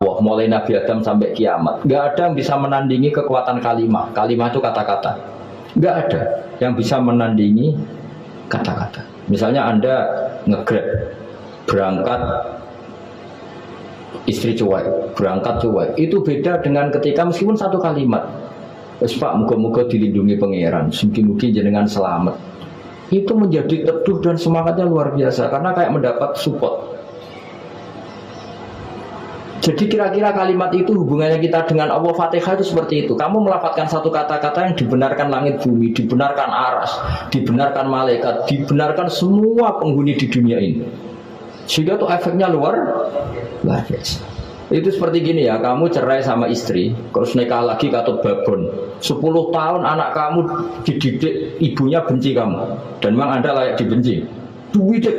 Wah, mulai Nabi Adam sampai kiamat, nggak ada yang bisa menandingi kekuatan kalimat. Kalimat itu kata-kata. Nggak ada yang bisa menandingi kata-kata. Misalnya Anda nge-grab, berangkat istri cuek, berangkat cuek. Itu beda dengan ketika meskipun satu kalimat. Wes Pak, muga-muga dilindungi pangeran, mungkin jenengan selamat. Itu menjadi teduh dan semangatnya luar biasa karena kayak mendapat support. Jadi kira-kira kalimat itu hubungannya kita dengan Allah. Fatihah itu seperti itu. Kamu melafadzkan satu kata-kata yang dibenarkan langit bumi, dibenarkan aras, dibenarkan malaikat, dibenarkan semua penghuni di dunia ini. Sehingga itu efeknya luar biasa. Itu seperti gini ya, kamu cerai sama istri, terus nikah lagi katut babon. 10 tahun anak kamu dididik, ibunya benci kamu. Dan memang Anda layak dibenci. Dididik.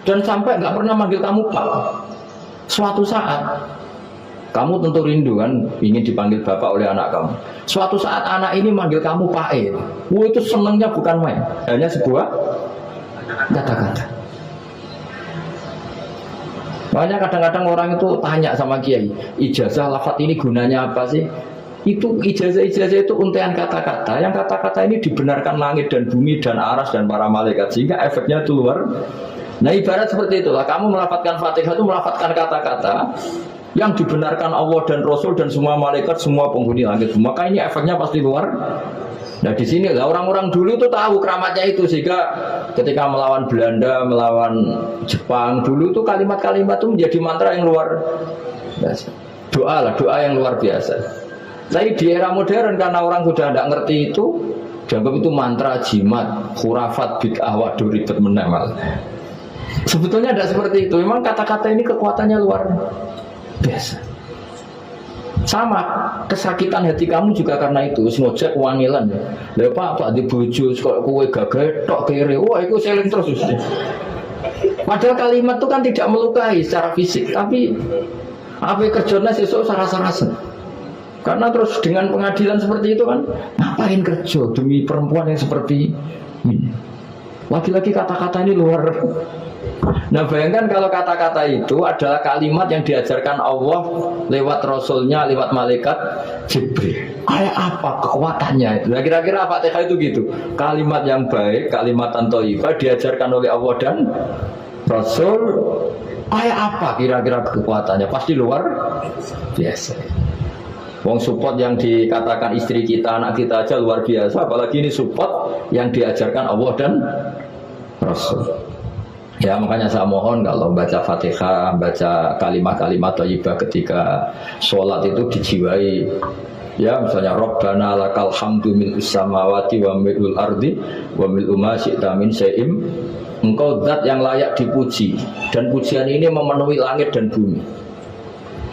Dan sampai nggak pernah manggil kamu Pak. Suatu saat kamu tentu rindu kan ingin dipanggil bapak oleh anak kamu. Suatu saat anak ini manggil kamu Pak E. Wah, itu senangnya bukan main, hanya sebuah kata-kata. Makanya kadang-kadang orang itu tanya sama kiai, ijazah lafaz ini gunanya apa sih? Itu ijazah itu untaian kata-kata. Yang kata-kata ini dibenarkan langit dan bumi dan aras dan para malaikat, sehingga efeknya itu luar. Nah ibarat seperti itulah, kamu melafadzkan Fatihah itu melafadzkan kata-kata yang dibenarkan Allah dan Rasul dan semua malaikat, semua penghuni langit. Maka ini efeknya pasti luar. Nah di sini lah orang-orang dulu tuh tahu keramatnya itu, sehingga ketika melawan Belanda, melawan Jepang dulu tuh kalimat-kalimat itu menjadi mantra yang luar biasa. Doa yang luar biasa. Tapi di era modern karena orang sudah tidak ngerti itu, dianggap itu mantra, jimat, khurafat, bid'ah, waduh ribet menemal. Sebetulnya tidak seperti itu. Memang kata-kata ini kekuatannya luar biasa. Sama kesakitan hati kamu juga karena itu. Ngojek wangilan. Lah Pak di bojo kok kowe gagah tok kere. Wah, itu seling terus. Padahal kalimat itu kan tidak melukai secara fisik, tapi apa kerjanya sesuk sarasa-rasa. Karena terus dengan pengadilan seperti itu kan, ngapain kerja demi perempuan yang seperti ini? Lagi-lagi kata-kata ini luar. Nah bayangkan kalau kata-kata itu adalah kalimat yang diajarkan Allah lewat Rasulnya, lewat malaikat Jibril. Kayak apa kekuatannya itu? Nah kira-kira Fatihah itu gitu. Kalimat yang baik, kalimatan thayyibah diajarkan oleh Allah dan Rasul. Kayak apa kira-kira kekuatannya? Pasti luar biasa. Wong support yang dikatakan istri kita, anak kita aja luar biasa. Apalagi ini support yang diajarkan Allah dan Rasul. Ya makanya saya mohon kalau baca Fatihah, baca kalimat-kalimat thayyibah ketika sholat itu dijiwai. Ya misalnya Rabbana lakal hamdu mil'us samawati wa mil'ul ardi wa mil'u ma syi'ta min syai'im. Engkau zat yang layak dipuji, dan pujian ini memenuhi langit dan bumi.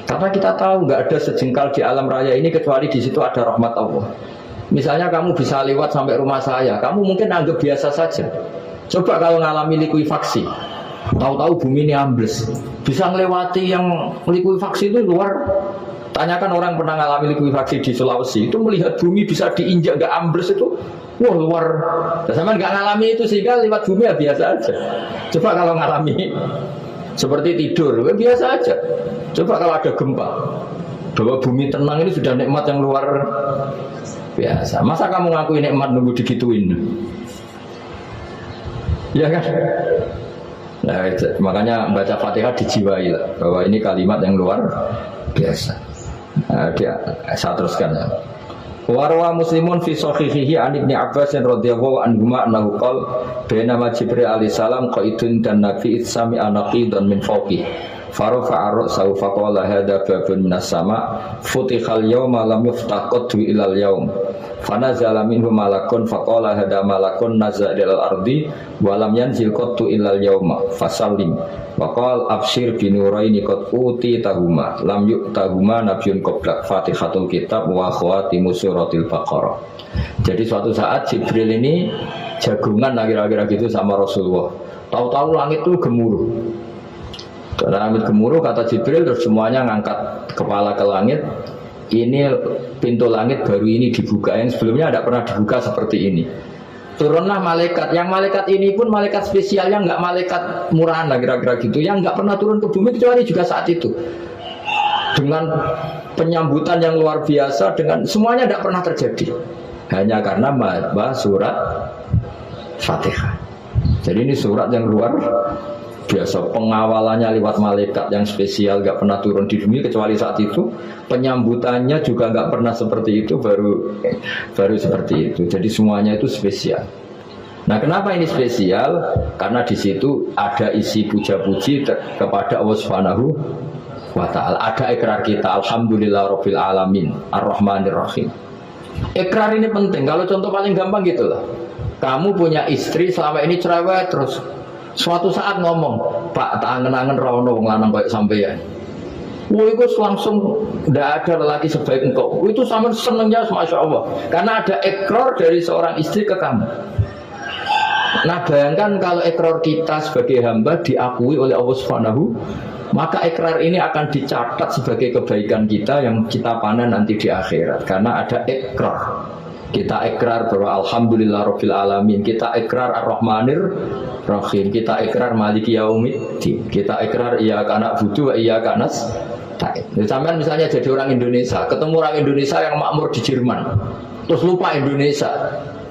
Karena kita tahu nggak ada sejengkal di alam raya ini kecuali di situ ada rahmat Allah. Misalnya kamu bisa lewat sampai rumah saya, kamu mungkin anggap biasa saja. Coba kalau ngalami likuifaksi, tahu-tahu bumi ini ambles, bisa melewati yang likuifaksi itu luar. Tanyakan orang pernah ngalami likuifaksi di Sulawesi, itu melihat bumi bisa diinjak nggak ambles itu, wah luar. Sama nggak ngalami itu sehingga lewat bumi ya biasa aja. Coba kalau ngalami seperti tidur, ya biasa aja. Coba kalau ada gempa, bahwa bumi tenang ini sudah nikmat yang luar biasa. Masa kamu ngakui nikmat nunggu digituin? Ya kan? Nah, makanya baca Fatihah dijiwai lah, bahwa ini kalimat yang luar biasa. Nah, saya teruskan ya. Warwa Muslimun fi sahihihi an Ibnu Abbas radhiyallahu anhuma annahu qala bainama Jibril alaihi salam qaidun dan Nabi sami anaqidan min fawqi farafa'a ra'sahu faqala hadha babun minas sama futihal yawma lam yuftaqad ilal yawm fanazala minhu malakun faqala hadha malakun nazala ilal ardi wa lam yanzil qattu ilal yawma fasallim wa qala abshir binuraini qad utitahuma lam yu'tahuma nabiyyun qabla fatihatul kitab wa khawatimu suratil baqarah. Jadi suatu saat Jibril ini jagungan kira-kira gitu sama Rasulullah. Tahu-tahu langit itu gemuruh. Karena langit gemuruh kata Jibril terus semuanya ngangkat kepala ke langit. Ini pintu langit baru ini dibuka, yang sebelumnya tidak pernah dibuka seperti ini. Turunlah malaikat. Yang malaikat ini pun malaikat spesialnya nggak malaikat murahan lah kira-kira gitu. Yang nggak pernah turun ke bumi kecuali juga saat itu. Dengan penyambutan yang luar biasa, dengan semuanya tidak pernah terjadi. Hanya karena bahas surat Fatihah. Jadi ini surat yang luar biasa, pengawalannya lewat malaikat yang spesial, gak pernah turun di bumi kecuali saat itu. Penyambutannya juga gak pernah seperti itu, baru seperti itu. Jadi semuanya itu spesial. Nah, kenapa ini spesial? Karena di situ ada isi puja-puji kepada Allah Subhanahu wa Ta'ala. Ada ikrar kita, Alhamdulillahirabbil alamin, Ar-Rahmanir-Rahim. Ikrar ini penting. Kalau contoh paling gampang gitulah. Kamu punya istri selama ini cerewet terus. Suatu saat ngomong, Pak, tak angen-angen rawono wong lanang kayak sampeyan. Wah, itu langsung tidak ada lelaki sebaik engkau. Itu sama senengnya, masya Allah. Karena ada ikrar dari seorang istri ke kamu. Nah, bayangkan kalau ikrar kita sebagai hamba diakui oleh Allah Subhanahu, maka ikrar ini akan dicatat sebagai kebaikan kita yang kita panen nanti di akhirat. Karena ada ikrar. Kita ikrar bahwa Alhamdulillahirabbil alamin, kita ikrar Ar-Rahmanir Rahim, kita ikrar Maliki Yaumiddin, kita ikrar iyyaka na'budu wa iyyaka nasta'in. Sampean misalnya jadi orang Indonesia, ketemu orang Indonesia yang makmur di Jerman, terus lupa Indonesia.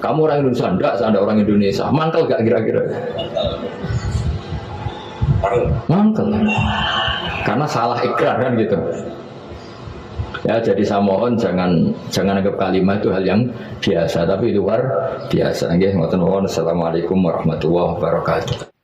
Kamu orang Indonesia, enggak, saya ada orang Indonesia. Mangkel gak kira-kira? Mangkel. Karena salah ikrar kan gitu. Ya, jadi saya mohon jangan anggap kalimat itu hal yang biasa, tapi luar biasa. Nggih, ngoten mawon. Assalamualaikum warahmatullahi wabarakatuh.